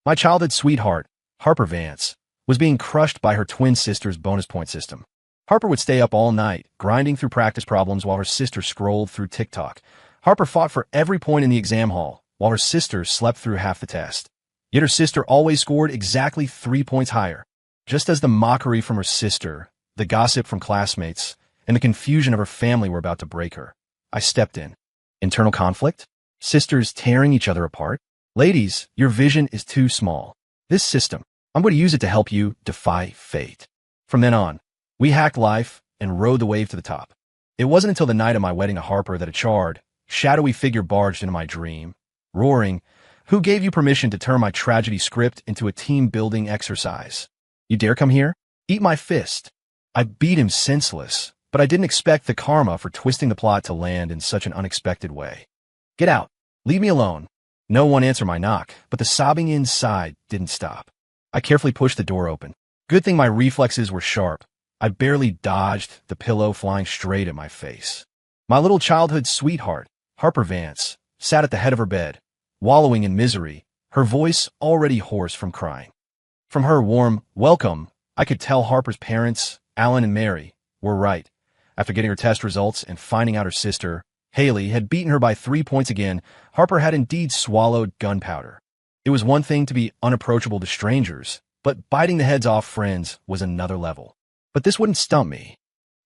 My childhood sweetheart, Harper Vance, was being crushed by her twin sister's bonus point system. Harper would stay up all night, grinding through practice problems while her sister scrolled through TikTok. Harper fought for every point in the exam hall, while her sister slept through half the test. Yet her sister always scored exactly 3 points higher. Just as the mockery from her sister, the gossip from classmates, and the confusion of her family were about to break her, I stepped in. Internal conflict? Sisters tearing each other apart? Ladies, your vision is too small. This system, I'm going to use it to help you defy fate. From then on, we hacked life and rode the wave to the top. It wasn't until the night of my wedding to Harper that a charred, shadowy figure barged into my dream, roaring, "Who gave you permission to turn my tragedy script into a team-building exercise? You dare come here? Eat my fist." I beat him senseless, but I didn't expect the karma for twisting the plot to land in such an unexpected way. "Get out. Leave me alone." No one answered my knock, but the sobbing inside didn't stop. I carefully pushed the door open. Good thing my reflexes were sharp. I barely dodged the pillow flying straight at my face. My little childhood sweetheart, Harper Vance, sat at the head of her bed, wallowing in misery, her voice already hoarse from crying. From her warm welcome, I could tell Harper's parents, Alan and Mary, were right. After getting her test results and finding out her sister, Haley, had beaten her by 3 points again, Harper had indeed swallowed gunpowder. It was one thing to be unapproachable to strangers, but biting the heads off friends was another level. But this wouldn't stump me.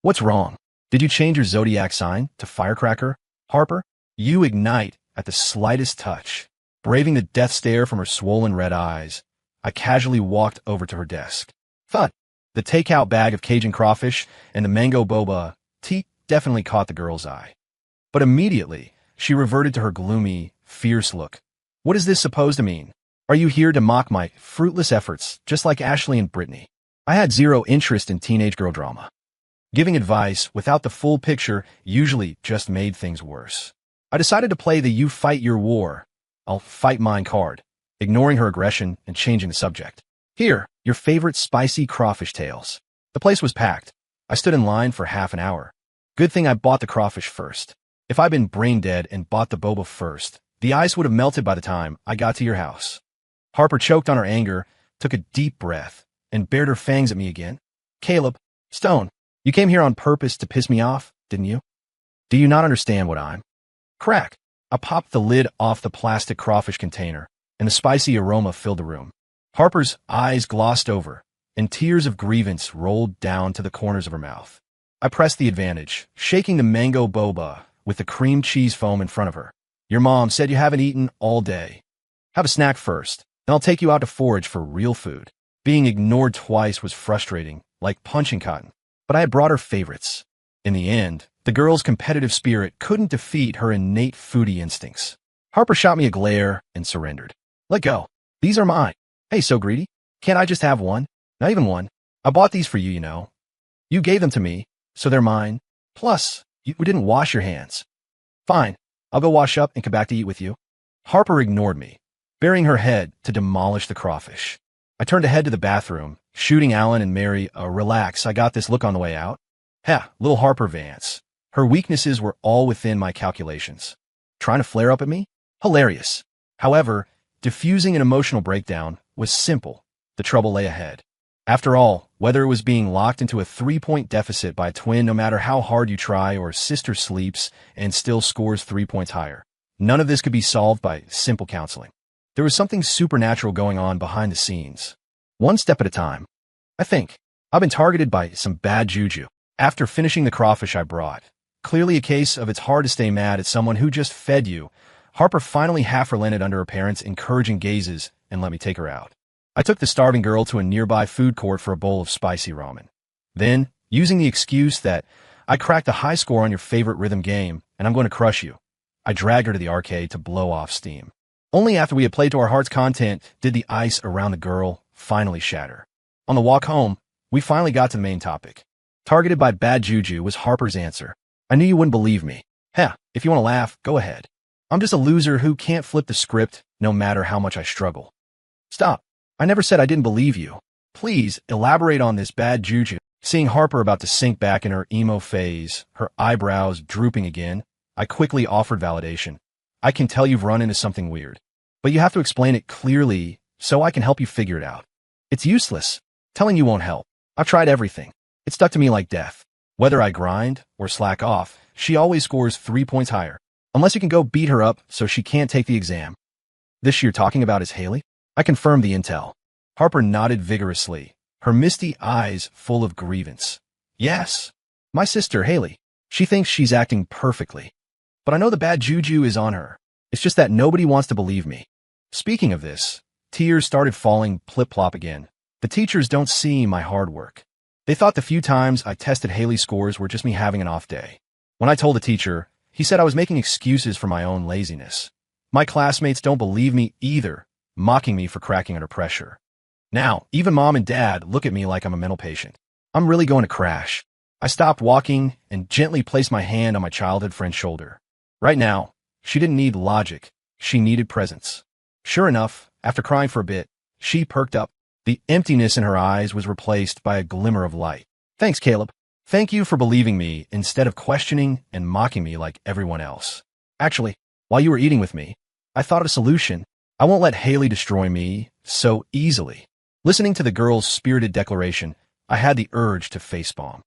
"What's wrong? Did you change your zodiac sign to firecracker, Harper?" You ignite at the slightest touch. Braving the death stare from her swollen red eyes, I casually walked over to her desk. Thud! The takeout bag of Cajun crawfish and the mango boba tea definitely caught the girl's eye. But immediately, she reverted to her gloomy, fierce look. "What is this supposed to mean? Are you here to mock my fruitless efforts, just like Ashley and Brittany?" I had zero interest in teenage girl drama. Giving advice without the full picture usually just made things worse. I decided to play the "you fight your war, I'll fight mine" card, ignoring her aggression and changing the subject. "Here, your favorite spicy crawfish tales." The place was packed. I stood in line for half an hour. Good thing I bought the crawfish first. If I'd been brain dead and bought the boba first, the ice would have melted by the time I got to your house. Harper choked on her anger, took a deep breath, and bared her fangs at me again. "Caleb, Stone, you came here on purpose to piss me off, didn't you? Do you not understand what I'm?" Crack! I popped the lid off the plastic crawfish container, and the spicy aroma filled the room. Harper's eyes glossed over, and tears of grievance rolled down to the corners of her mouth. I pressed the advantage, shaking the mango boba with the cream cheese foam in front of her. "Your mom said you haven't eaten all day. Have a snack first, then I'll take you out to forage for real food." Being ignored twice was frustrating, like punching cotton, but I had brought her favorites. In the end, the girl's competitive spirit couldn't defeat her innate foodie instincts. Harper shot me a glare and surrendered. "Let go. These are mine." "Hey, so greedy? Can't I just have one? Not even one. I bought these for you, you know. You gave them to me, so they're mine. Plus, you didn't wash your hands." "Fine. I'll go wash up and come back to eat with you." Harper ignored me, burying her head to demolish the crawfish. I turned to head to the bathroom, shooting Alan and Mary a "relax, I got this" look on the way out. Little Harper Vance. Her weaknesses were all within my calculations. Trying to flare up at me? Hilarious. However, diffusing an emotional breakdown was simple. The trouble lay ahead. After all, whether it was being locked into a 3-point deficit by a twin no matter how hard you try, or sister sleeps and still scores 3 points higher, none of this could be solved by simple counseling. There was something supernatural going on behind the scenes. One step at a time. I think I've been targeted by some bad juju. After finishing the crawfish I brought, clearly a case of it's hard to stay mad at someone who just fed you, Harper finally half relented under her parents' encouraging gazes and let me take her out. I took the starving girl to a nearby food court for a bowl of spicy ramen. Then, using the excuse that I cracked a high score on your favorite rhythm game and I'm going to crush you, I dragged her to the arcade to blow off steam. Only after we had played to our heart's content did the ice around the girl finally shatter. On the walk home, we finally got to the main topic. Targeted by bad juju was Harper's answer. "I knew you wouldn't believe me. If you want to laugh, go ahead. I'm just a loser who can't flip the script no matter how much I struggle." "Stop. I never said I didn't believe you. Please elaborate on this bad juju." Seeing Harper about to sink back in her emo phase, her eyebrows drooping again, I quickly offered validation. "I can tell you've run into something weird, but you have to explain it clearly so I can help you figure it out. It's useless. Telling you won't help. I've tried everything. It stuck to me like death. Whether I grind or slack off, she always scores 3 points higher. Unless you can go beat her up so she can't take the exam. This you're talking about is Haley? I confirmed the intel. Harper nodded vigorously, her misty eyes full of grievance. Yes. My sister, Haley. She thinks she's acting perfectly. But I know the bad juju is on her. It's just that nobody wants to believe me. Speaking of this, tears started falling plip-plop again. The teachers don't see my hard work. They thought the few times I tested Haley's scores were just me having an off day. When I told the teacher, he said I was making excuses for my own laziness. My classmates don't believe me either, mocking me for cracking under pressure. Now, even mom and dad look at me like I'm a mental patient. I'm really going to crash. I stopped walking and gently placed my hand on my childhood friend's shoulder. Right now, she didn't need logic. She needed presence. Sure enough, after crying for a bit, she perked up. The emptiness in her eyes was replaced by a glimmer of light. Thanks, Caleb. Thank you for believing me instead of questioning and mocking me like everyone else. Actually, while you were eating with me, I thought of a solution. I won't let Haley destroy me so easily. Listening to the girl's spirited declaration, I had the urge to facepalm.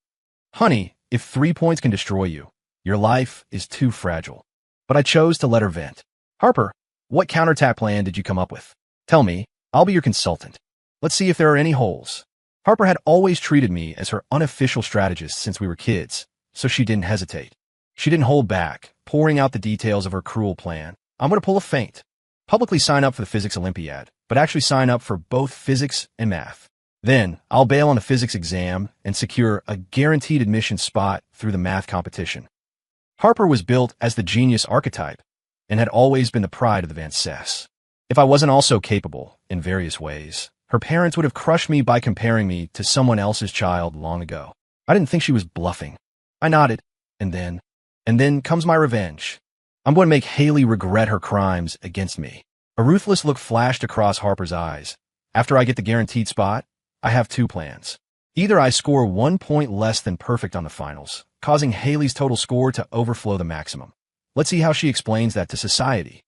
Honey, if 3 points can destroy you, your life is too fragile. But I chose to let her vent. Harper, what counterattack plan did you come up with? Tell me, I'll be your consultant. Let's see if there are any holes. Harper had always treated me as her unofficial strategist since we were kids, so she didn't hesitate. She didn't hold back, pouring out the details of her cruel plan. I'm going to pull a feint. Publicly sign up for the Physics Olympiad, but actually sign up for both physics and math. Then, I'll bail on the physics exam and secure a guaranteed admission spot through the math competition. Harper was built as the genius archetype and had always been the pride of the Van Cess. If I wasn't also capable in various ways, her parents would have crushed me by comparing me to someone else's child long ago. I didn't think she was bluffing. I nodded, and then comes my revenge. I'm going to make Haley regret her crimes against me. A ruthless look flashed across Harper's eyes. After I get the guaranteed spot, I have 2 plans. Either I score 1 point less than perfect on the finals, causing Haley's total score to overflow the maximum. Let's see how she explains that to society.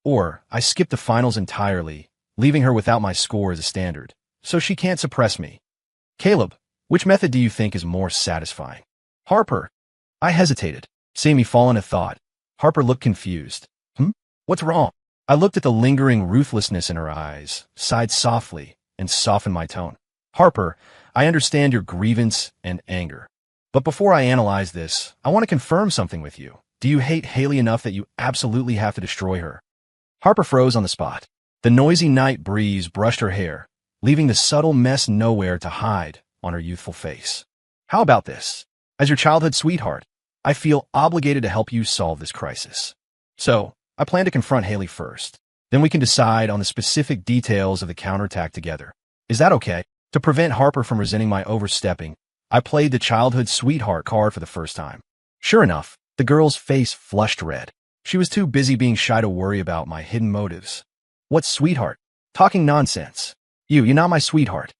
Or I skip the finals entirely, leaving her without my score as a standard, so she can't suppress me. Caleb, which method do you think is more satisfying? Harper. I hesitated, seeing me fall into thought. Harper looked confused. What's wrong? I looked at the lingering ruthlessness in her eyes, sighed softly, and softened my tone. Harper, I understand your grievance and anger. But before I analyze this, I want to confirm something with you. Do you hate Haley enough that you absolutely have to destroy her? Harper froze on the spot. The noisy night breeze brushed her hair, leaving the subtle mess nowhere to hide on her youthful face. How about this? As your childhood sweetheart, I feel obligated to help you solve this crisis. So, I plan to confront Haley first. Then we can decide on the specific details of the counterattack together. Is that okay? To prevent Harper from resenting my overstepping, I played the childhood sweetheart card for the first time. Sure enough, the girl's face flushed red. She was too busy being shy to worry about my hidden motives. What sweetheart? Talking nonsense. You're not my sweetheart.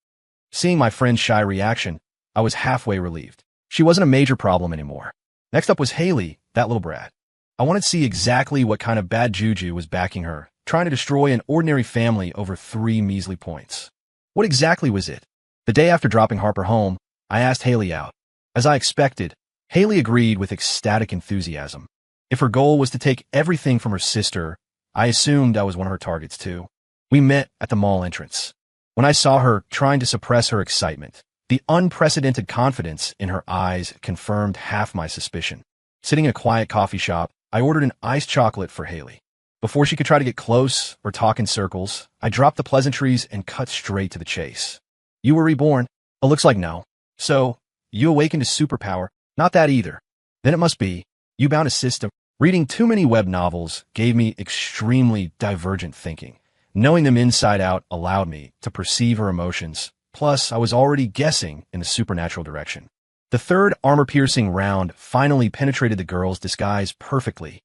Seeing my friend's shy reaction, I was halfway relieved. She wasn't a major problem anymore. Next up was Haley, that little brat. I wanted to see exactly what kind of bad juju was backing her, trying to destroy an ordinary family over 3 measly points. What exactly was it? The day after dropping Harper home, I asked Haley out. As I expected, Haley agreed with ecstatic enthusiasm. If her goal was to take everything from her sister, I assumed I was one of her targets too. We met at the mall entrance. When I saw her trying to suppress her excitement, the unprecedented confidence in her eyes confirmed half my suspicion. Sitting in a quiet coffee shop, I ordered an iced chocolate for Haley. Before she could try to get close or talk in circles, I dropped the pleasantries and cut straight to the chase. You were reborn? It looks like no. So, you awakened a superpower? Not that either. Then it must be, you bound a system. Reading too many web novels gave me extremely divergent thinking. Knowing them inside out allowed me to perceive her emotions. Plus, I was already guessing in the supernatural direction. The third armor-piercing round finally penetrated the girl's disguise perfectly.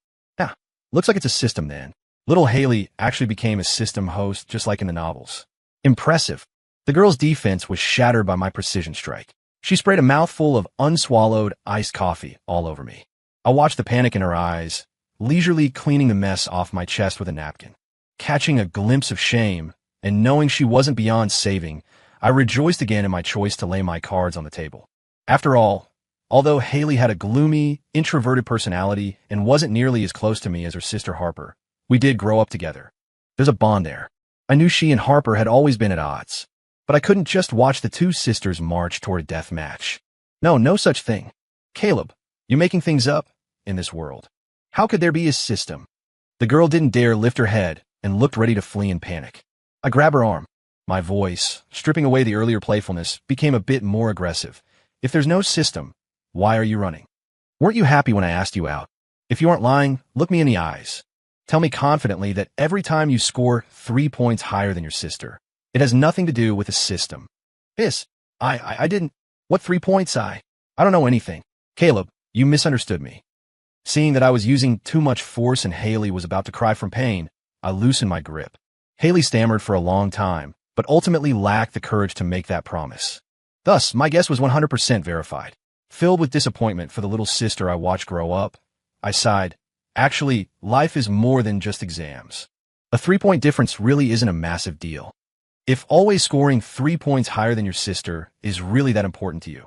Looks like it's a system then. Little Haley actually became a system host just like in the novels. Impressive. The girl's defense was shattered by my precision strike. She sprayed a mouthful of unswallowed iced coffee all over me. I watched the panic in her eyes, leisurely cleaning the mess off my chest with a napkin. Catching a glimpse of shame and knowing she wasn't beyond saving, I rejoiced again in my choice to lay my cards on the table. After all, although Haley had a gloomy, introverted personality and wasn't nearly as close to me as her sister Harper, we did grow up together. There's a bond there. I knew she and Harper had always been at odds, but I couldn't just watch the two sisters march toward a death match. No such thing. Caleb, you're making things up in this world. How could there be a system? The girl didn't dare lift her head and looked ready to flee in panic. I grabbed her arm. My voice, stripping away the earlier playfulness, became a bit more aggressive. If there's no system, why are you running? Weren't you happy when I asked you out? If you aren't lying, look me in the eyes. Tell me confidently that every time you score 3 points higher than your sister, it has nothing to do with the system. I didn't. What 3 points? I don't know anything. Caleb, you misunderstood me. Seeing that I was using too much force and Haley was about to cry from pain, I loosened my grip. Haley stammered for a long time, but ultimately lacked the courage to make that promise. Thus, my guess was 100% verified. Filled with disappointment for the little sister I watched grow up, I sighed. Actually, life is more than just exams. A 3-point difference really isn't a massive deal. If always scoring 3 points higher than your sister is really that important to you.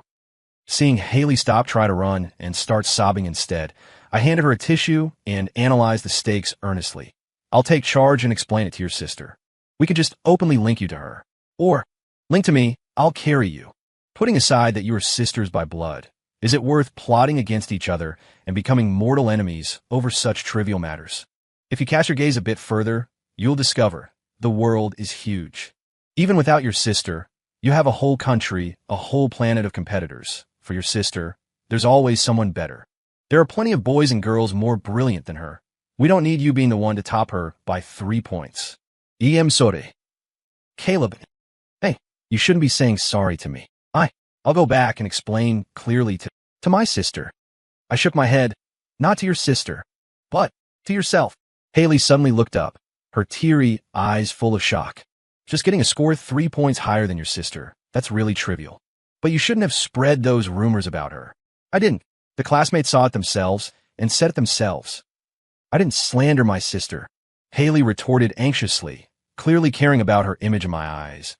Seeing Haley stop trying to run and start sobbing instead, I handed her a tissue and analyzed the stakes earnestly. I'll take charge and explain it to your sister. We could just openly link you to her. Or, link to me, I'll carry you. Putting aside that you are sisters by blood, is it worth plotting against each other and becoming mortal enemies over such trivial matters? If you cast your gaze a bit further, you'll discover the world is huge. Even without your sister, you have a whole country, a whole planet of competitors. For your sister, there's always someone better. There are plenty of boys and girls more brilliant than her. We don't need you being the one to top her by 3 points. Sorry. Caleb, hey, you shouldn't be saying sorry to me. I'll go back and explain clearly to my sister. I shook my head. Not to your sister, but to yourself. Haley suddenly looked up, her teary eyes full of shock. Just getting a score 3 points higher than your sister, that's really trivial. But you shouldn't have spread those rumors about her. I didn't. The classmates saw it themselves and said it themselves. I didn't slander my sister, Haley retorted anxiously, clearly caring about her image in my eyes.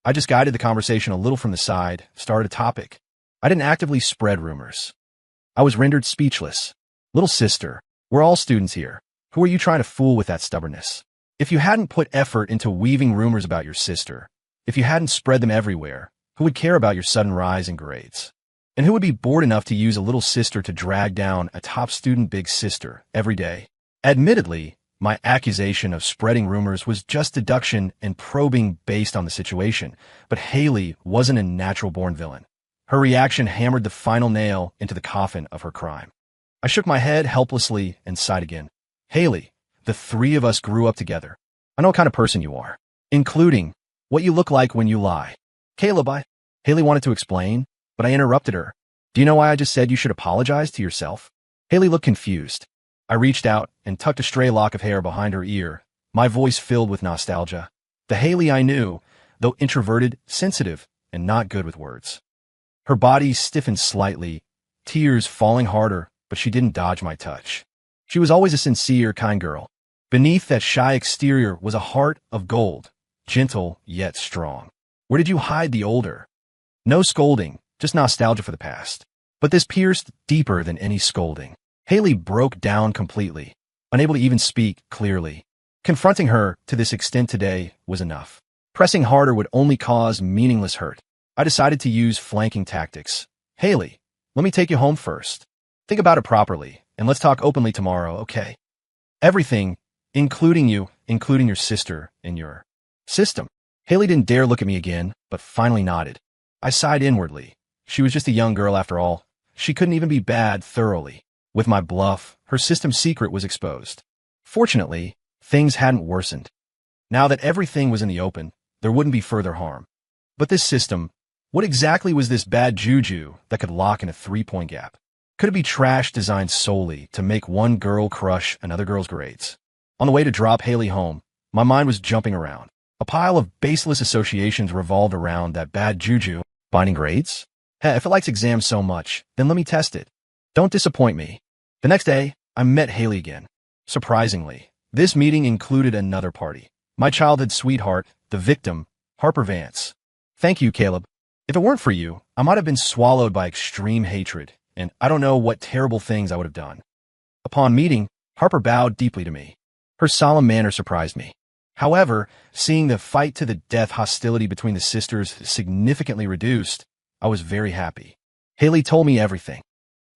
I just guided the conversation a little from the side, started a topic. I didn't actively spread rumors. I was rendered speechless. Little sister, we're all students here. Who are you trying to fool with that stubbornness? If you hadn't put effort into weaving rumors about your sister, if you hadn't spread them everywhere, who would care about your sudden rise in grades? And who would be bored enough to use a little sister to drag down a top student big sister every day? Admittedly, my accusation of spreading rumors was just deduction and probing based on the situation, but Haley wasn't a natural-born villain. Her reaction hammered the final nail into the coffin of her crime. I shook my head helplessly and sighed again. Haley, the three of us grew up together. I know what kind of person you are, including what you look like when you lie. Caleb, Haley wanted to explain, but I interrupted her. Do you know why I just said you should apologize to yourself? Haley looked confused. I reached out and tucked a stray lock of hair behind her ear, my voice filled with nostalgia. The Haley I knew, though introverted, sensitive, and not good with words. Her body stiffened slightly, tears falling harder, but she didn't dodge my touch. She was always a sincere, kind girl. Beneath that shy exterior was a heart of gold, gentle yet strong. Where did you hide the older? No scolding, just nostalgia for the past. But this pierced deeper than any scolding. Haley broke down completely, unable to even speak clearly. Confronting her to this extent today was enough. Pressing harder would only cause meaningless hurt. I decided to use flanking tactics. Haley, let me take you home first. Think about it properly, and let's talk openly tomorrow, okay? Everything, including you, including your sister and your system. Haley didn't dare look at me again, but finally nodded. I sighed inwardly. She was just a young girl after all. She couldn't even be bad thoroughly. With my bluff, her system's secret was exposed. Fortunately, things hadn't worsened. Now that everything was in the open, there wouldn't be further harm. But this system, what exactly was this bad juju that could lock in a 3-point gap? Could it be trash designed solely to make one girl crush another girl's grades? On the way to drop Haley home, my mind was jumping around. A pile of baseless associations revolved around that bad juju. Binding grades? If it likes exams so much, then let me test it. Don't disappoint me. The next day, I met Haley again. Surprisingly, this meeting included another party. My childhood sweetheart, the victim, Harper Vance. Thank you, Caleb. If it weren't for you, I might have been swallowed by extreme hatred, and I don't know what terrible things I would have done. Upon meeting, Harper bowed deeply to me. Her solemn manner surprised me. However, seeing the fight-to-the-death hostility between the sisters significantly reduced, I was very happy. Haley told me everything.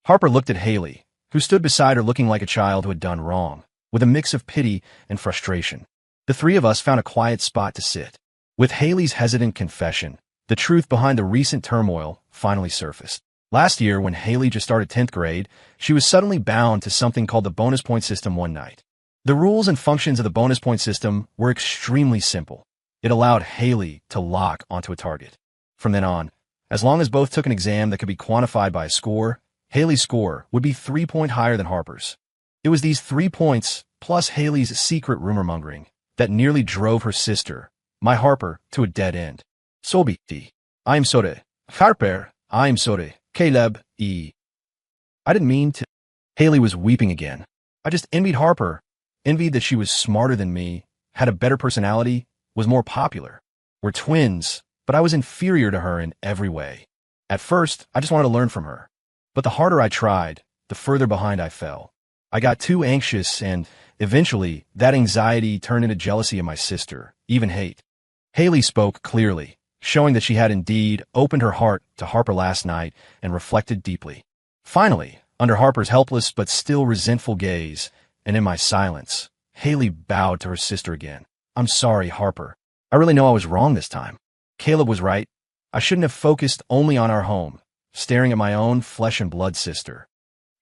Harper looked at Haley, who stood beside her looking like a child who had done wrong, with a mix of pity and frustration. The three of us found a quiet spot to sit. With Haley's hesitant confession, the truth behind the recent turmoil finally surfaced. Last year, when Haley just started 10th grade, she was suddenly bound to something called the bonus point system one night. The rules and functions of the bonus point system were extremely simple. It allowed Haley to lock onto a target. From then on, as long as both took an exam that could be quantified by a score, Haley's score would be 3 points higher than Harper's. It was these 3 points, plus Haley's secret rumor-mongering, that nearly drove her sister, my Harper, to a dead end. Sobi, I'm sorry. Harper, I'm sorry. Caleb, I didn't mean to. Haley was weeping again. I just envied Harper. Envied that she was smarter than me, had a better personality, was more popular. We're twins, but I was inferior to her in every way. At first, I just wanted to learn from her. But the harder I tried, the further behind I fell. I got too anxious, and eventually, that anxiety turned into jealousy of my sister, even hate. Haley spoke clearly, showing that she had indeed opened her heart to Harper last night and reflected deeply. Finally, under Harper's helpless but still resentful gaze, and in my silence, Haley bowed to her sister again. I'm sorry, Harper. I really know I was wrong this time. Caleb was right. I shouldn't have focused only on our home, staring at my own flesh and blood sister.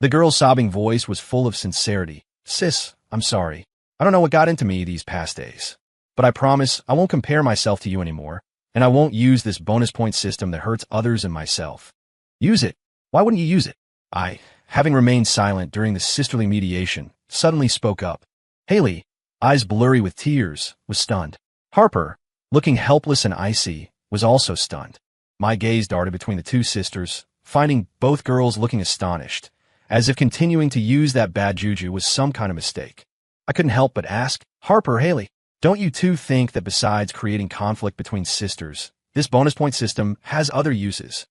The girl's sobbing voice was full of sincerity. Sis, I'm sorry. I don't know what got into me these past days. But I promise I won't compare myself to you anymore, and I won't use this bonus point system that hurts others and myself. Use it. Why wouldn't you use it? I, having remained silent during the sisterly mediation, suddenly spoke up. Haley, eyes blurry with tears, was stunned. Harper, looking helpless and icy, was also stunned. My gaze darted between the two sisters, finding both girls looking astonished, as if continuing to use that bad juju was some kind of mistake. I couldn't help but ask, Harper, Haley, don't you two think that besides creating conflict between sisters, this bonus point system has other uses?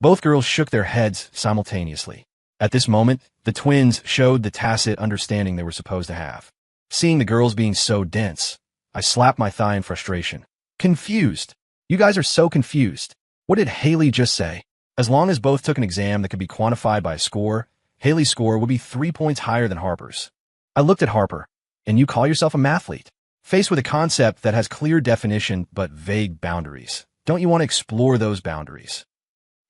Both girls shook their heads simultaneously. At this moment, the twins showed the tacit understanding they were supposed to have. Seeing the girls being so dense, I slapped my thigh in frustration. Confused. You guys are so confused. What did Haley just say? As long as both took an exam that could be quantified by a score, Haley's score would be 3 points higher than Harper's. I looked at Harper. And you call yourself a mathlete? Faced with a concept that has clear definition but vague boundaries, don't you want to explore those boundaries?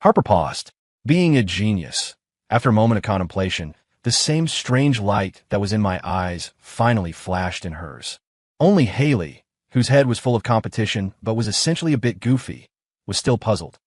Harper paused, being a genius. After a moment of contemplation, the same strange light that was in my eyes finally flashed in hers. Only Haley, whose head was full of competition but was essentially a bit goofy, was still puzzled.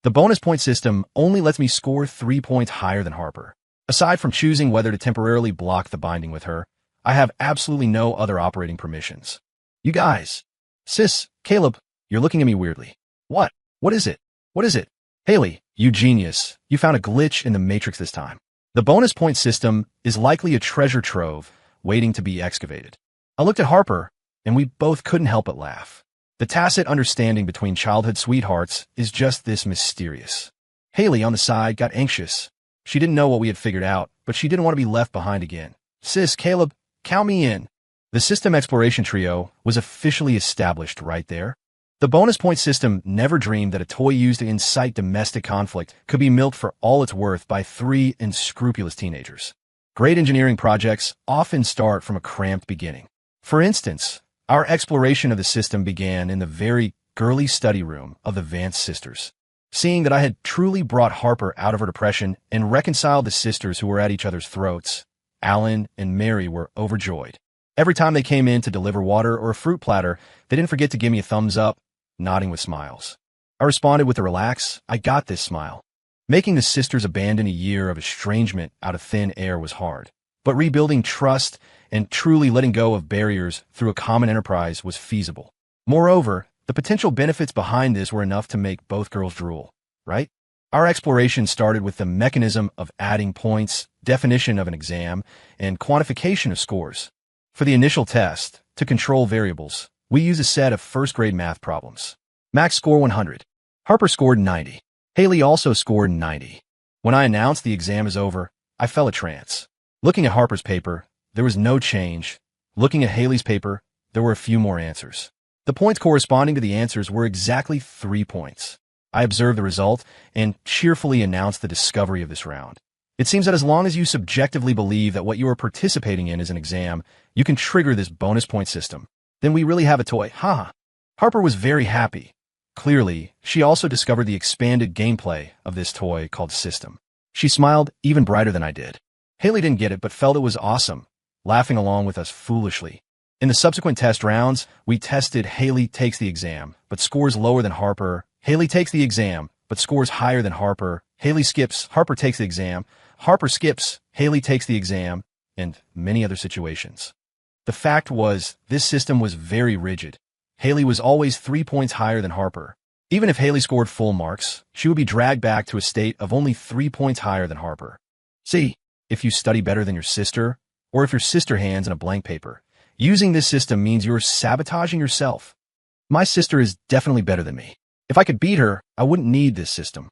The bonus point system only lets me score 3 points higher than Harper. Aside from choosing whether to temporarily block the binding with her, I have absolutely no other operating permissions. You guys. Sis, Caleb, you're looking at me weirdly. What? What is it? What is it? Haley, you genius. You found a glitch in the Matrix this time. The bonus point system is likely a treasure trove waiting to be excavated. I looked at Harper, and we both couldn't help but laugh. The tacit understanding between childhood sweethearts is just this mysterious. Haley, on the side, got anxious. She didn't know what we had figured out, but she didn't want to be left behind again. Sis, Caleb, count me in. The system exploration trio was officially established right there. The bonus point system never dreamed that a toy used to incite domestic conflict could be milked for all it's worth by 3 unscrupulous teenagers. Great engineering projects often start from a cramped beginning. For instance, our exploration of the system began in the very girly study room of the Vance sisters. Seeing that I had truly brought Harper out of her depression and reconciled the sisters who were at each other's throats, Alan and Mary were overjoyed. Every time they came in to deliver water or a fruit platter, they didn't forget to give me a thumbs up, nodding with smiles. I responded with a relax, I got this smile. Making the sisters abandon a year of estrangement out of thin air was hard, but rebuilding trust and truly letting go of barriers through a common enterprise was feasible. Moreover, the potential benefits behind this were enough to make both girls drool, right? Our exploration started with the mechanism of adding points, definition of an exam, and quantification of scores. For the initial test, to control variables, We use a set of first-grade math problems. Max score 100. Harper scored 90. Haley also scored 90. When I announced the exam is over, I fell a trance. Looking at Harper's paper, there was no change. Looking at Haley's paper, there were a few more answers. The points corresponding to the answers were exactly 3 points. I observed the result and cheerfully announced the discovery of this round. It seems that as long as you subjectively believe that what you are participating in is an exam, you can trigger this bonus point system. Then we really have a toy, haha. Harper was very happy. Clearly, she also discovered the expanded gameplay of this toy called System. She smiled even brighter than I did. Haley didn't get it but felt it was awesome, laughing along with us foolishly. In the subsequent test rounds, we tested Haley takes the exam, but scores lower than Harper. Haley takes the exam, but scores higher than Harper. Haley skips, Harper takes the exam. Harper skips, Haley takes the exam, and many other situations. The fact was, this system was very rigid. Haley was always 3 points higher than Harper. Even if Haley scored full marks, she would be dragged back to a state of only 3 points higher than Harper. See, if you study better than your sister, or if your sister hands in a blank paper, using this system means you're sabotaging yourself. My sister is definitely better than me. If I could beat her, I wouldn't need this system.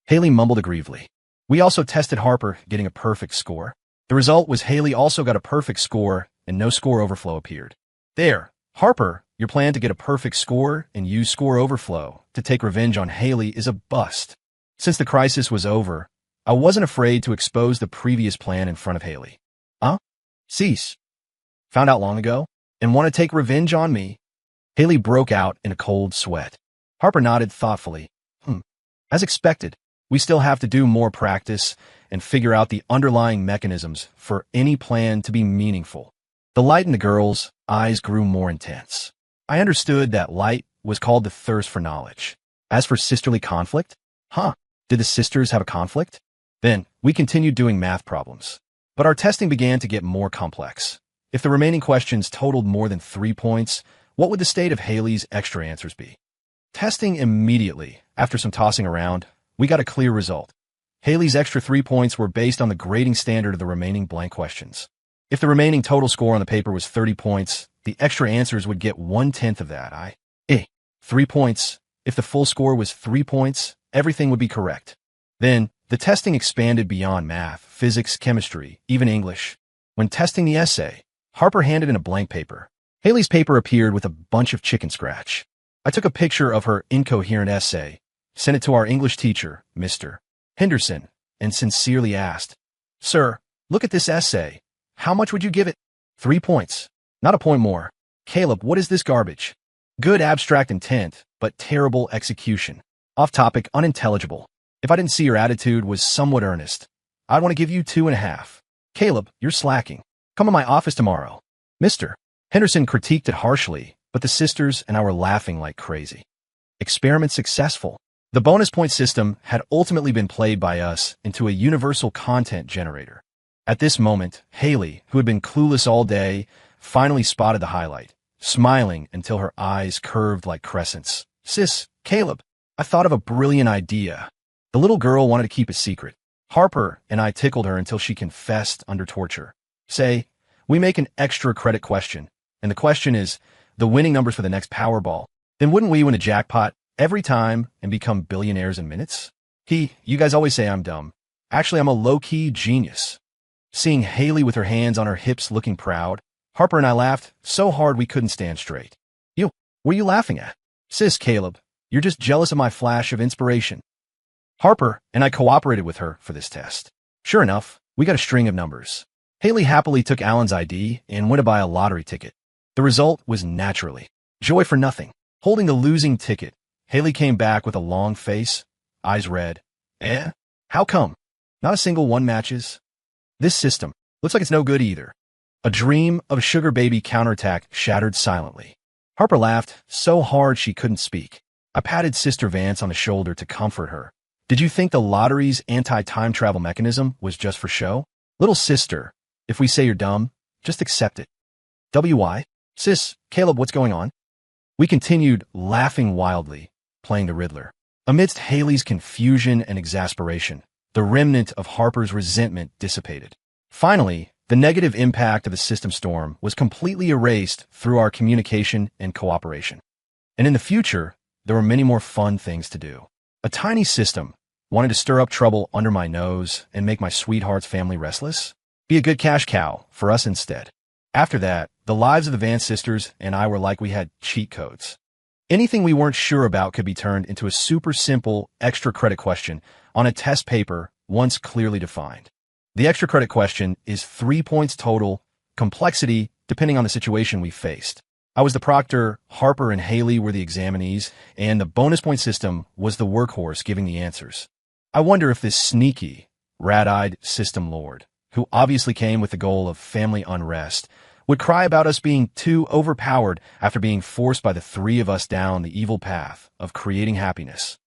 Haley mumbled aggrievedly. We also tested Harper getting a perfect score. The result was Haley also got a perfect score and no score overflow appeared. There, Harper, your plan to get a perfect score and use score overflow to take revenge on Haley is a bust. Since the crisis was over, I wasn't afraid to expose the previous plan in front of Haley. Cease. Found out long ago and want to take revenge on me? Haley broke out in a cold sweat. Harper nodded thoughtfully. As expected, we still have to do more practice and figure out the underlying mechanisms for any plan to be meaningful. The light in the girl's eyes grew more intense. I understood that light was called the thirst for knowledge. As for sisterly conflict, did the sisters have a conflict? Then, we continued doing math problems. But our testing began to get more complex. If the remaining questions totaled more than 3 points, what would the state of Haley's extra answers be? Testing immediately, after some tossing around, we got a clear result. Haley's extra 3 points were based on the grading standard of the remaining blank questions. If the remaining total score on the paper was 30 points, the extra answers would get 1/10 of that. 3 points. If the full score was 3 points, everything would be correct. Then, the testing expanded beyond math, physics, chemistry, even English. When testing the essay, Harper handed in a blank paper. Haley's paper appeared with a bunch of chicken scratch. I took a picture of her incoherent essay, sent it to our English teacher, Mr. Henderson, and sincerely asked, "Sir, look at this essay. How much would you give it?" 3 points. Not a point more. Caleb, what is this garbage? Good abstract intent, but terrible execution. Off topic, unintelligible. If I didn't see your attitude was somewhat earnest, I'd want to give you 2.5. Caleb, you're slacking. Come in my office tomorrow. Mr. Henderson critiqued it harshly, but the sisters and I were laughing like crazy. Experiment successful. The bonus point system had ultimately been played by us into a universal content generator. At this moment, Haley, who had been clueless all day, finally spotted the highlight, smiling until her eyes curved like crescents. Sis, Caleb, I thought of a brilliant idea. The little girl wanted to keep a secret. Harper and I tickled her until she confessed under torture. Say, we make an extra credit question, and the question is the winning numbers for the next Powerball. Then wouldn't we win a jackpot every time and become billionaires in minutes? You guys always say I'm dumb. Actually, I'm a low-key genius. Seeing Haley with her hands on her hips looking proud, Harper and I laughed so hard we couldn't stand straight. What are you laughing at? Sis, Caleb, you're just jealous of my flash of inspiration. Harper and I cooperated with her for this test. Sure enough, we got a string of numbers. Haley happily took Alan's ID and went to buy a lottery ticket. The result was naturally joy for nothing. Holding the losing ticket, Haley came back with a long face, eyes red. How come? Not a single one matches? This system looks like it's no good either. A dream of a sugar baby counterattack shattered silently. Harper laughed so hard she couldn't speak. I patted Sister Vance on the shoulder to comfort her. Did you think the lottery's anti-time travel mechanism was just for show? Little sister, if we say you're dumb, just accept it. WY? Sis, Caleb, what's going on? We continued laughing wildly, playing the Riddler. Amidst Haley's confusion and exasperation, the remnant of Harper's resentment dissipated. Finally, The negative impact of the system storm was completely erased through our communication and cooperation. And in the future, there were many more fun things to do. A tiny system wanted to stir up trouble under my nose and make my sweetheart's family restless? Be a good cash cow for us instead. After that, the lives of the Vance sisters and I were like we had cheat codes. Anything we weren't sure about could be turned into a super simple extra credit question on a test paper once clearly defined. The extra credit question is 3 points total, complexity depending on the situation we faced. I was the proctor, Harper and Haley were the examinees, and the bonus point system was the workhorse giving the answers. I wonder if this sneaky, rat-eyed system lord, who obviously came with the goal of family unrest, would cry about us being too overpowered after being forced by the three of us down the evil path of creating happiness.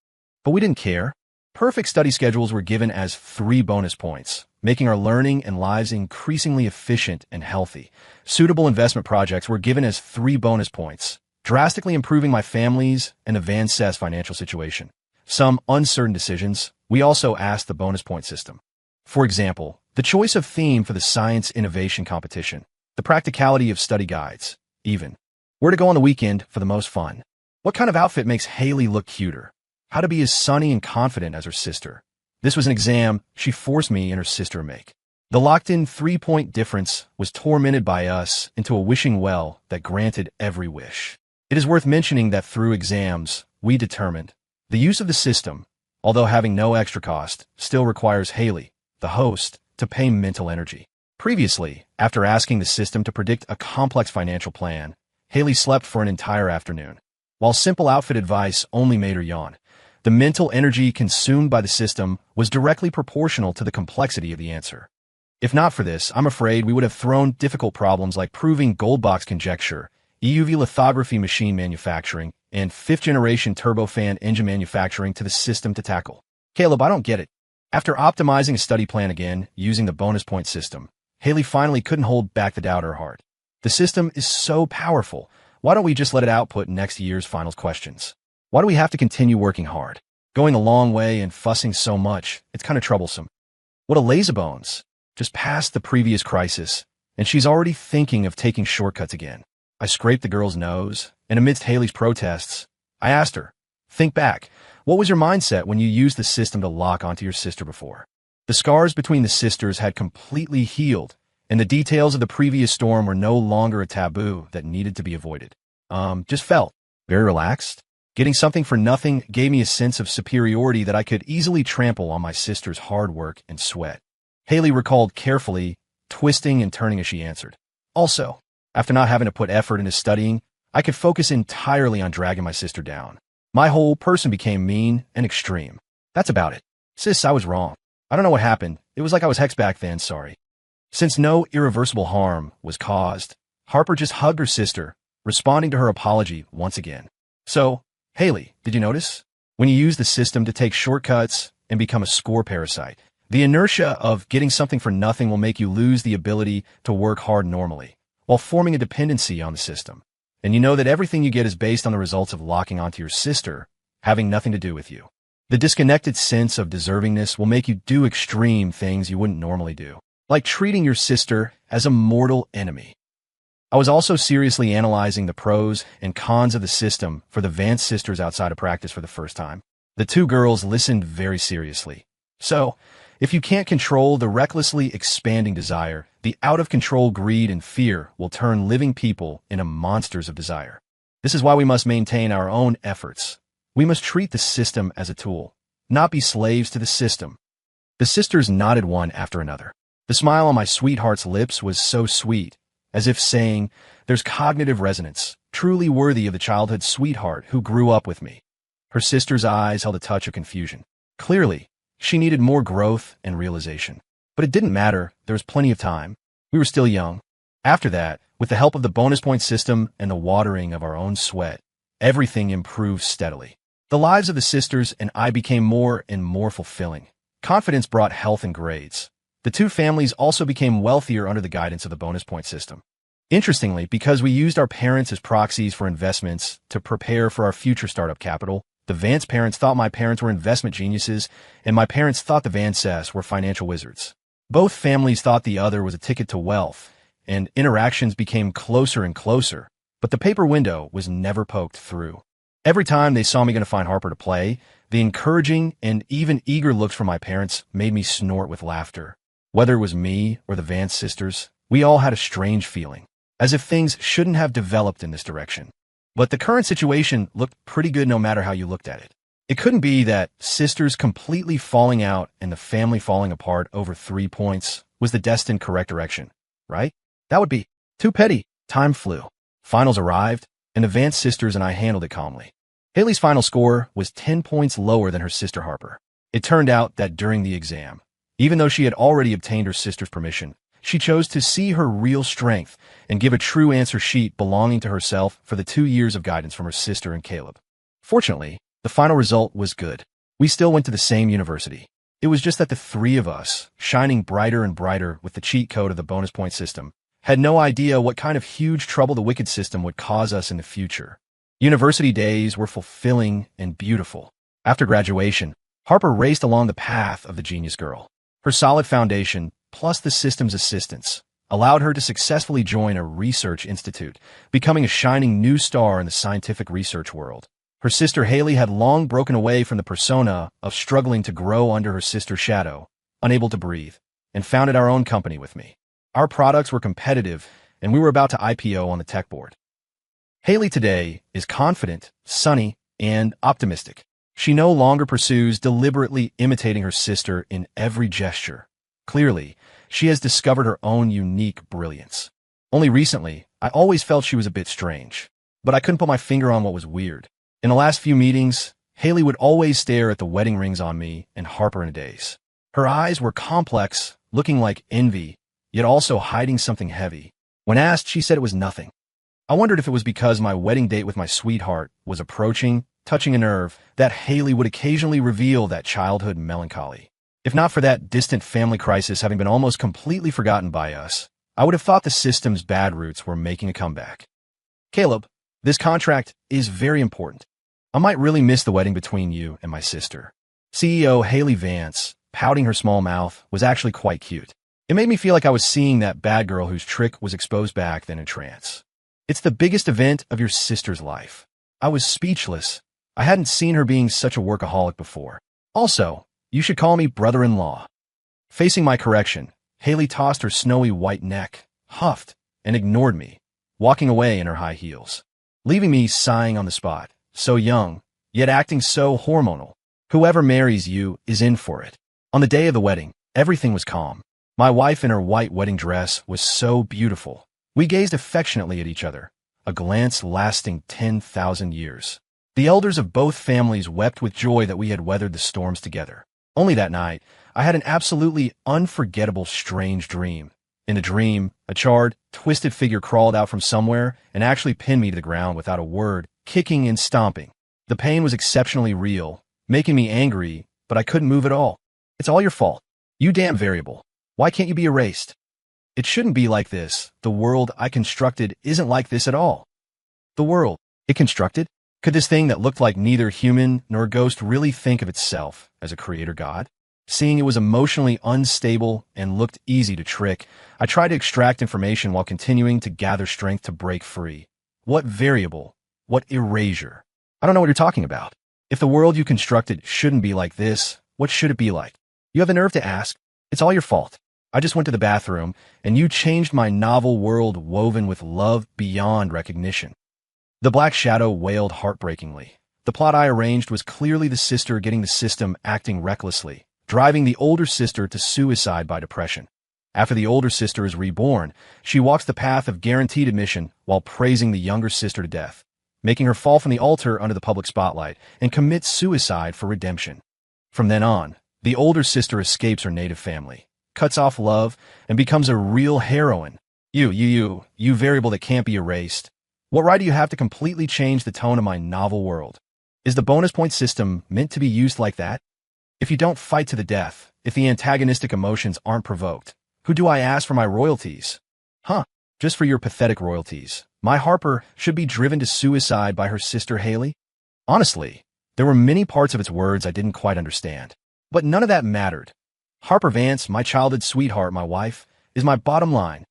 But we didn't care. Perfect study schedules were given as 3 bonus points, making our learning and lives increasingly efficient and healthy. Suitable investment projects were given as 3 bonus points, drastically improving my family's and the Van Cess financial situation. Some uncertain decisions, we also asked the bonus point system. For example, the choice of theme for the science innovation competition, the practicality of study guides, even where to go on the weekend for the most fun. What kind of outfit makes Haley look cuter? How to be as sunny and confident as her sister. This was an exam she forced me and her sister to make. The locked-in 3-point difference was tormented by us into a wishing well that granted every wish. It is worth mentioning that through exams, we determined the use of the system, although having no extra cost, still requires Haley, the host, to pay mental energy. Previously, after asking the system to predict a complex financial plan, Haley slept for an entire afternoon. While simple outfit advice only made her yawn, the mental energy consumed by the system was directly proportional to the complexity of the answer. If not for this, I'm afraid we would have thrown difficult problems like proving Goldbach's conjecture, EUV lithography machine manufacturing, and 5th-generation turbofan engine manufacturing to the system to tackle. Caleb, I don't get it. After optimizing a study plan again, using the bonus point system, Haley finally couldn't hold back the doubt in her heart. The system is so powerful. Why don't we just let it output next year's finals questions? Why do we have to continue working hard? Going a long way and fussing so much, it's kind of troublesome. What a lazybones. Just past the previous crisis, and she's already thinking of taking shortcuts again. I scraped the girl's nose, and amidst Haley's protests, I asked her, think back. What was your mindset when you used the system to lock onto your sister before? The scars between the sisters had completely healed, and the details of the previous storm were no longer a taboo that needed to be avoided. Just felt very relaxed. Getting something for nothing gave me a sense of superiority that I could easily trample on my sister's hard work and sweat. Haley recalled carefully, twisting and turning as she answered. Also, after not having to put effort into studying, I could focus entirely on dragging my sister down. My whole person became mean and extreme. That's about it. Sis, I was wrong. I don't know what happened. It was like I was hexed back then, sorry. Since no irreversible harm was caused, Harper just hugged her sister, responding to her apology once again. So, Haley, did you notice? When you use the system to take shortcuts and become a score parasite, the inertia of getting something for nothing will make you lose the ability to work hard normally, while forming a dependency on the system. And you know that everything you get is based on the results of locking onto your sister, having nothing to do with you. The disconnected sense of deservingness will make you do extreme things you wouldn't normally do, like treating your sister as a mortal enemy. I was also seriously analyzing the pros and cons of the system for the Vance sisters outside of practice for the first time. The 2 girls listened very seriously. So, if you can't control the recklessly expanding desire, the out-of-control greed and fear will turn living people into monsters of desire. This is why we must maintain our own efforts. We must treat the system as a tool, not be slaves to the system. The sisters nodded one after another. The smile on my sweetheart's lips was so sweet, as if saying, there's cognitive resonance, truly worthy of the childhood sweetheart who grew up with me. Her sister's eyes held a touch of confusion. Clearly, she needed more growth and realization. But it didn't matter, there was plenty of time. We were still young. After that, with the help of the bonus point system and the watering of our own sweat, everything improved steadily. The lives of the sisters and I became more and more fulfilling. Confidence brought health and grades. The 2 families also became wealthier under the guidance of the bonus point system. Interestingly, because we used our parents as proxies for investments to prepare for our future startup capital, the Vance parents thought my parents were investment geniuses, and my parents thought the Van Cess were financial wizards. Both families thought the other was a ticket to wealth, and interactions became closer and closer, but the paper window was never poked through. Every time they saw me going to find Harper to play, the encouraging and even eager looks from my parents made me snort with laughter. Whether it was me or the Vance sisters, we all had a strange feeling, as if things shouldn't have developed in this direction. But the current situation looked pretty good no matter how you looked at it. It couldn't be that sisters completely falling out and the family falling apart over 3 points was the destined correct direction, right? That would be too petty. Time flew. Finals arrived, and the Vance sisters and I handled it calmly. Haley's final score was 10 points lower than her sister Harper. It turned out that during the exam, even though she had already obtained her sister's permission, she chose to see her real strength and give a true answer sheet belonging to herself for the 2 years of guidance from her sister and Caleb. Fortunately, the final result was good. We still went to the same university. It was just that the three of us, shining brighter and brighter with the cheat code of the bonus point system, had no idea what kind of huge trouble the wicked system would cause us in the future. University days were fulfilling and beautiful. After graduation, Harper raced along the path of the genius girl. Her solid foundation, plus the system's assistance, allowed her to successfully join a research institute, becoming a shining new star in the scientific research world. Her sister Haley had long broken away from the persona of struggling to grow under her sister's shadow, unable to breathe, and founded our own company with me. Our products were competitive, and we were about to IPO on the tech board. Haley today is confident, sunny, and optimistic. She no longer pursues deliberately imitating her sister in every gesture. Clearly, she has discovered her own unique brilliance. Only recently, I always felt she was a bit strange, but I couldn't put my finger on what was weird. In the last few meetings, Haley would always stare at the wedding rings on me and Harper in a daze. Her eyes were complex, looking like envy, yet also hiding something heavy. When asked, she said it was nothing. I wondered if it was because my wedding date with my sweetheart was approaching, touching a nerve, that Haley would occasionally reveal that childhood melancholy. If not for that distant family crisis having been almost completely forgotten by us, I would have thought the system's bad roots were making a comeback. Caleb, this contract is very important. I might really miss the wedding between you and my sister. CEO Haley Vance, pouting her small mouth, was actually quite cute. It made me feel like I was seeing that bad girl whose trick was exposed back then in trance. It's the biggest event of your sister's life. I was speechless. I hadn't seen her being such a workaholic before. Also, you should call me brother-in-law. Facing my correction, Haley tossed her snowy white neck, huffed, and ignored me, walking away in her high heels, leaving me sighing on the spot. So young, yet acting so hormonal. Whoever marries you is in for it. On the day of the wedding, everything was calm. My wife in her white wedding dress was so beautiful. We gazed affectionately at each other, a glance lasting 10,000 years. The elders of both families wept with joy that we had weathered the storms together. Only that night, I had an absolutely unforgettable strange dream. In the dream, a charred, twisted figure crawled out from somewhere and actually pinned me to the ground without a word, kicking and stomping. The pain was exceptionally real, making me angry, but I couldn't move at all. It's all your fault. You damn variable. Why can't you be erased? It shouldn't be like this. The world I constructed isn't like this at all. The world it constructed? Could this thing that looked like neither human nor ghost really think of itself as a creator god? Seeing it was emotionally unstable and looked easy to trick, I tried to extract information while continuing to gather strength to break free. What variable? What erasure? I don't know what you're talking about. If the world you constructed shouldn't be like this, what should it be like? You have the nerve to ask. It's all your fault. I just went to the bathroom, and you changed my novel world woven with love beyond recognition. The Black Shadow wailed heartbreakingly. The plot I arranged was clearly the sister getting the system acting recklessly, driving the older sister to suicide by depression. After the older sister is reborn, she walks the path of guaranteed admission while praising the younger sister to death, making her fall from the altar under the public spotlight and commit suicide for redemption. From then on, the older sister escapes her native family, cuts off love, and becomes a real heroine. You variable that can't be erased. What right do you have to completely change the tone of my novel world? Is the bonus point system meant to be used like that? If you don't fight to the death, if the antagonistic emotions aren't provoked, who do I ask for my royalties? Just for your pathetic royalties. My Harper should be driven to suicide by her sister Haley? Honestly, there were many parts of its words I didn't quite understand. But none of that mattered. Harper Vance, my childhood sweetheart, my wife, is my bottom line.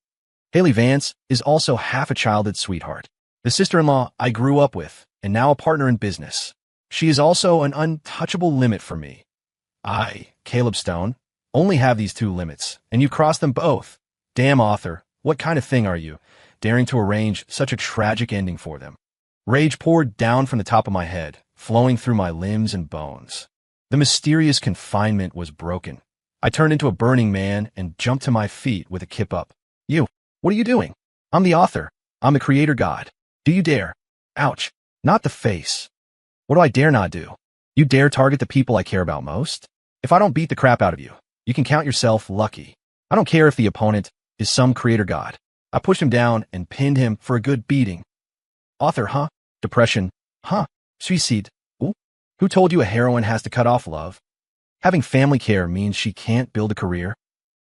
Haley Vance is also half a childhood sweetheart. The sister-in-law I grew up with, and now a partner in business. She is also an untouchable limit for me. I, Caleb Stone, only have these two limits, and you crossed them both. Damn, author, what kind of thing are you, daring to arrange such a tragic ending for them? Rage poured down from the top of my head, flowing through my limbs and bones. The mysterious confinement was broken. I turned into a burning man and jumped to my feet with a kip up. You, what are you doing? I'm the author. I'm the creator god. Do you dare? Ouch. Not the face. What do I dare not do? You dare target the people I care about most? If I don't beat the crap out of you, you can count yourself lucky. I don't care if the opponent is some creator god. I pushed him down and pinned him for a good beating. Author, huh? Depression, huh? Suicide. Ooh. Who told you a heroine has to cut off love? Having family care means she can't build a career?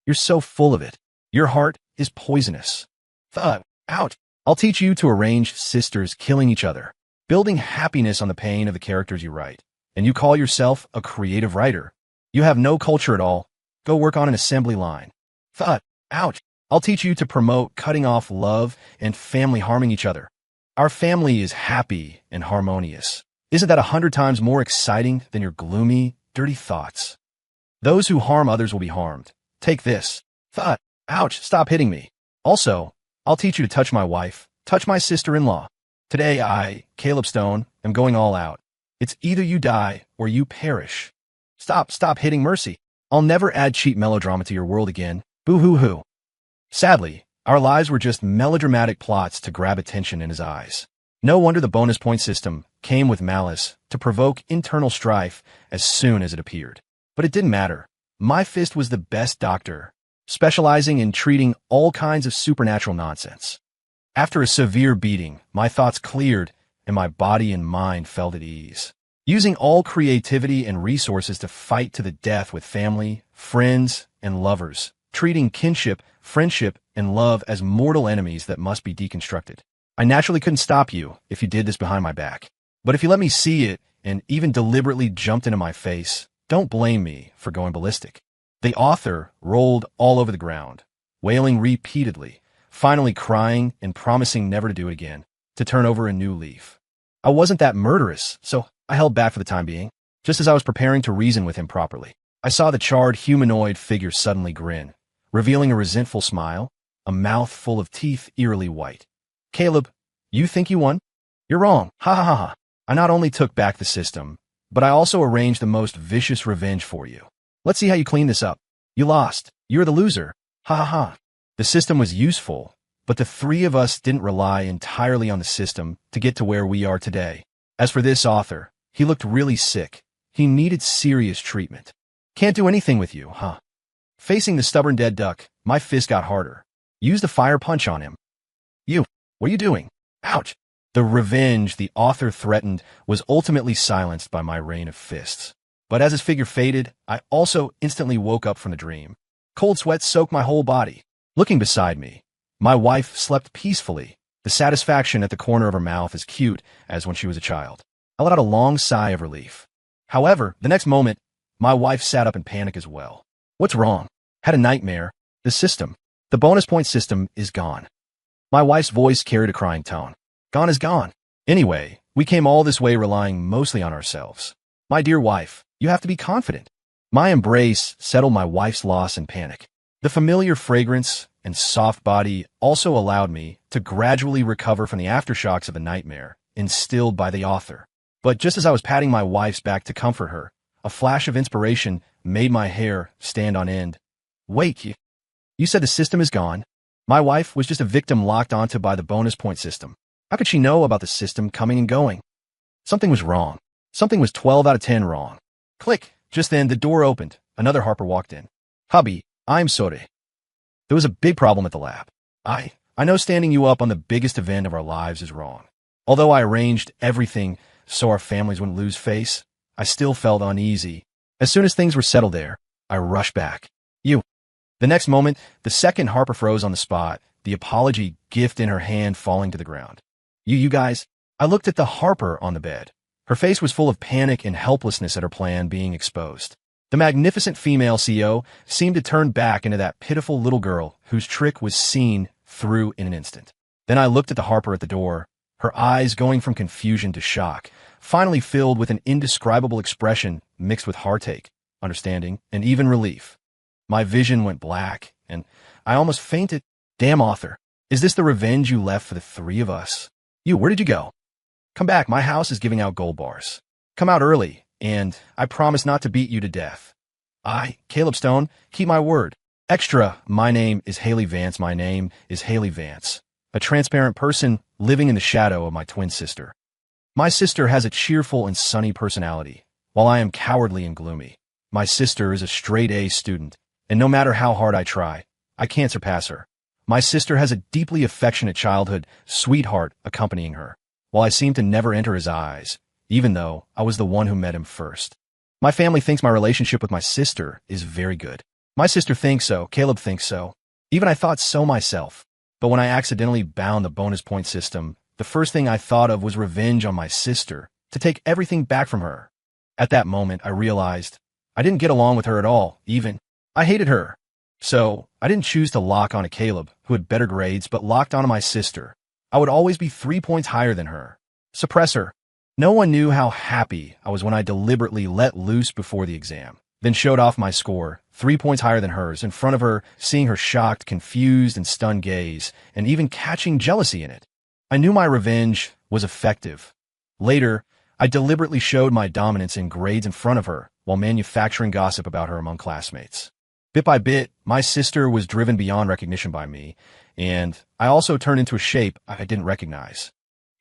You're so full of it. Your heart is poisonous. Ouch. I'll teach you to arrange sisters killing each other, building happiness on the pain of the characters you write. And you call yourself a creative writer. You have no culture at all. Go work on an assembly line. Ouch. I'll teach you to promote cutting off love and family harming each other. Our family is happy and harmonious. Isn't that 100 times more exciting than your gloomy, dirty thoughts? Those who harm others will be harmed. Take this. Ouch, stop hitting me. Also, I'll teach you to touch my wife, touch my sister-in-law. Today I, Caleb Stone, am going all out. It's either you die or you perish. Stop hitting Mercy. I'll never add cheap melodrama to your world again. Boo-hoo-hoo. Sadly, our lives were just melodramatic plots to grab attention in his eyes. No wonder the bonus point system came with malice to provoke internal strife as soon as it appeared. But it didn't matter. My fist was the best doctor, specializing in treating all kinds of supernatural nonsense. After a severe beating, my thoughts cleared and my body and mind felt at ease. Using all creativity and resources to fight to the death with family, friends, and lovers, treating kinship, friendship, and love as mortal enemies that must be deconstructed. I naturally couldn't stop you if you did this behind my back. But if you let me see it and even deliberately jumped into my face, don't blame me for going ballistic. The author rolled all over the ground, wailing repeatedly, finally crying and promising never to do it again, to turn over a new leaf. I wasn't that murderous, so I held back for the time being. Just as I was preparing to reason with him properly, I saw the charred humanoid figure suddenly grin, revealing a resentful smile, a mouth full of teeth eerily white. Caleb, you think you won? You're wrong. Ha ha ha ha. I not only took back the system, but I also arranged the most vicious revenge for you. Let's see how you clean this up. You lost. You're the loser. Ha ha ha. The system was useful, but the three of us didn't rely entirely on the system to get to where we are today. As for this author, he looked really sick. He needed serious treatment. Can't do anything with you, huh? Facing the stubborn dead duck, my fist got harder. Used a fire punch on him. You, what are you doing? Ouch. The revenge the author threatened was ultimately silenced by my rain of fists. But as his figure faded, I also instantly woke up from the dream. Cold sweat soaked my whole body. Looking beside me, my wife slept peacefully, the satisfaction at the corner of her mouth as cute as when she was a child. I let out a long sigh of relief. However, the next moment, my wife sat up in panic as well. What's wrong? Had a nightmare. The system. The bonus point system is gone. My wife's voice carried a crying tone. Gone is gone. Anyway, we came all this way relying mostly on ourselves. My dear wife, you have to be confident. My embrace settled my wife's loss and panic. The familiar fragrance and soft body also allowed me to gradually recover from the aftershocks of a nightmare instilled by the author. But just as I was patting my wife's back to comfort her, a flash of inspiration made my hair stand on end. Wait, you said the system is gone? My wife was just a victim locked onto by the bonus point system. How could she know about the system coming and going? Something was wrong. Something was 12 out of 10 wrong. Click. Just then, the door opened. Another Harper walked in. Hubby, I'm sorry. There was a big problem at the lab. I know standing you up on the biggest event of our lives is wrong. Although I arranged everything so our families wouldn't lose face, I still felt uneasy. As soon as things were settled there, I rushed back. You. The next moment, the second Harper froze on the spot, the apology gift in her hand falling to the ground. You guys, I looked at the Harper on the bed. Her face was full of panic and helplessness at her plan being exposed. The magnificent female CEO seemed to turn back into that pitiful little girl whose trick was seen through in an instant. Then I looked at the Harper at the door, her eyes going from confusion to shock, finally filled with an indescribable expression mixed with heartache, understanding, and even relief. My vision went black, and I almost fainted. Damn, Arthur, is this the revenge you left for the three of us? Where did you go? Come back, my house is giving out gold bars. Come out early, and I promise not to beat you to death. Caleb Stone, keep my word. Extra, my name is Haley Vance. My name is Haley Vance, a transparent person living in the shadow of my twin sister. My sister has a cheerful and sunny personality, while I am cowardly and gloomy. My sister is a straight-A student, and no matter how hard I try, I can't surpass her. My sister has a deeply affectionate childhood sweetheart accompanying her, while I seem to never enter his eyes, even though I was the one who met him first. My family thinks my relationship with my sister is very good. My sister thinks so, Caleb thinks so. Even I thought so myself. But when I accidentally bound the bonus point system, the first thing I thought of was revenge on my sister, to take everything back from her. At that moment, I realized I didn't get along with her at all, even. I hated her. So, I didn't choose to lock onto Caleb, who had better grades, but locked onto my sister. I would always be 3 points higher than her. Suppress her. No one knew how happy I was when I deliberately let loose before the exam, then showed off my score, 3 points higher than hers, in front of her, seeing her shocked, confused, and stunned gaze, and even catching jealousy in it. I knew my revenge was effective. Later, I deliberately showed my dominance in grades in front of her, while manufacturing gossip about her among classmates. Bit by bit, my sister was driven beyond recognition by me, and I also turned into a shape I didn't recognize.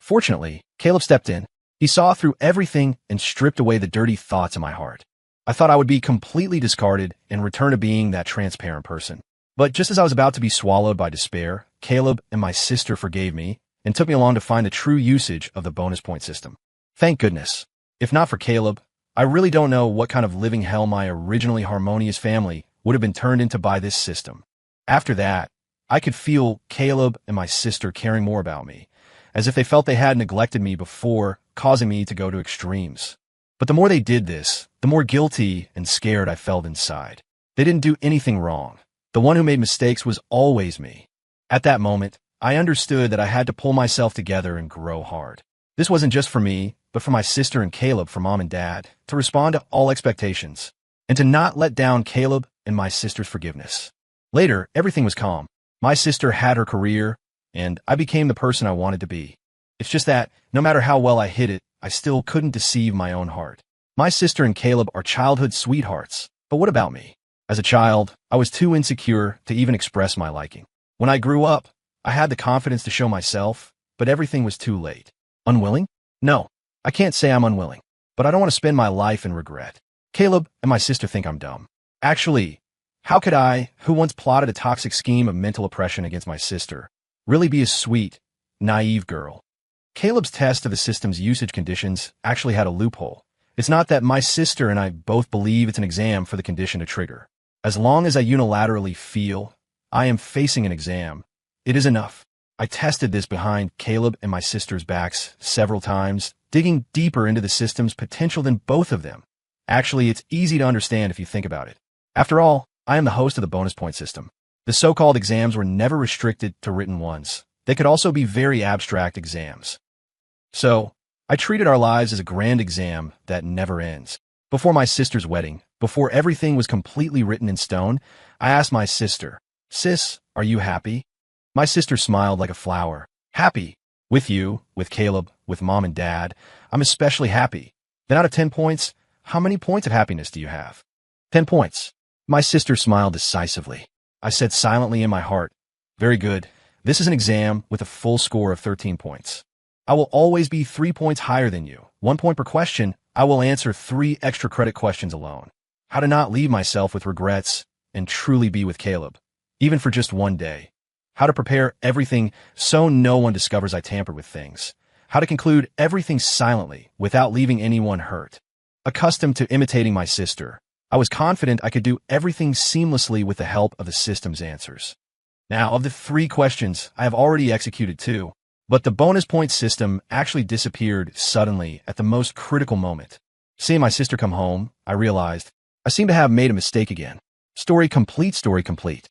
Fortunately, Caleb stepped in. He saw through everything and stripped away the dirty thoughts in my heart. I thought I would be completely discarded and return to being that transparent person. But just as I was about to be swallowed by despair, Caleb and my sister forgave me and took me along to find the true usage of the bonus point system. Thank goodness. If not for Caleb, I really don't know what kind of living hell my originally harmonious family would have been turned into by this system. After that, I could feel Caleb and my sister caring more about me, as if they felt they had neglected me before, causing me to go to extremes. But the more they did this, the more guilty and scared I felt inside. They didn't do anything wrong. The one who made mistakes was always me. At that moment, I understood that I had to pull myself together and grow hard. This wasn't just for me, but for my sister and Caleb, for mom and dad, to respond to all expectations, and to not let down Caleb and my sister's forgiveness. Later, everything was calm. My sister had her career, and I became the person I wanted to be. It's just that, no matter how well I hid it, I still couldn't deceive my own heart. My sister and Caleb are childhood sweethearts, but what about me? As a child, I was too insecure to even express my liking. When I grew up, I had the confidence to show myself, but everything was too late. Unwilling? No, I can't say I'm unwilling, but I don't want to spend my life in regret. Caleb and my sister think I'm dumb. Actually, how could I, who once plotted a toxic scheme of mental oppression against my sister, really be a sweet, naive girl? Caleb's test of the system's usage conditions actually had a loophole. It's not that my sister and I both believe it's an exam for the condition to trigger. As long as I unilaterally feel I am facing an exam, it is enough. I tested this behind Caleb and my sister's backs several times, digging deeper into the system's potential than both of them. Actually, it's easy to understand if you think about it. After all, I am the host of the bonus point system. The so-called exams were never restricted to written ones. They could also be very abstract exams. So, I treated our lives as a grand exam that never ends. Before my sister's wedding, before everything was completely written in stone, I asked my sister, "Sis, are you happy?" My sister smiled like a flower. "Happy. With you, with Caleb, with mom and dad. I'm especially happy." Then out of 10 points, how many points of happiness do you have? 10 points. My sister smiled decisively. I said silently in my heart, "Very good. This is an exam with a full score of 13 points. I will always be 3 points higher than you. 1 point per question. I will answer 3 extra credit questions alone. How to not leave myself with regrets and truly be with Caleb, even for just one day. How to prepare everything so no one discovers I tampered with things. How to conclude everything silently without leaving anyone hurt. Accustomed to imitating my sister, I was confident I could do everything seamlessly with the help of the system's answers. Now, of the 3 questions, I have already executed 2, but the bonus point system actually disappeared suddenly at the most critical moment. Seeing my sister come home, I realized I seem to have made a mistake again. Story complete, story complete.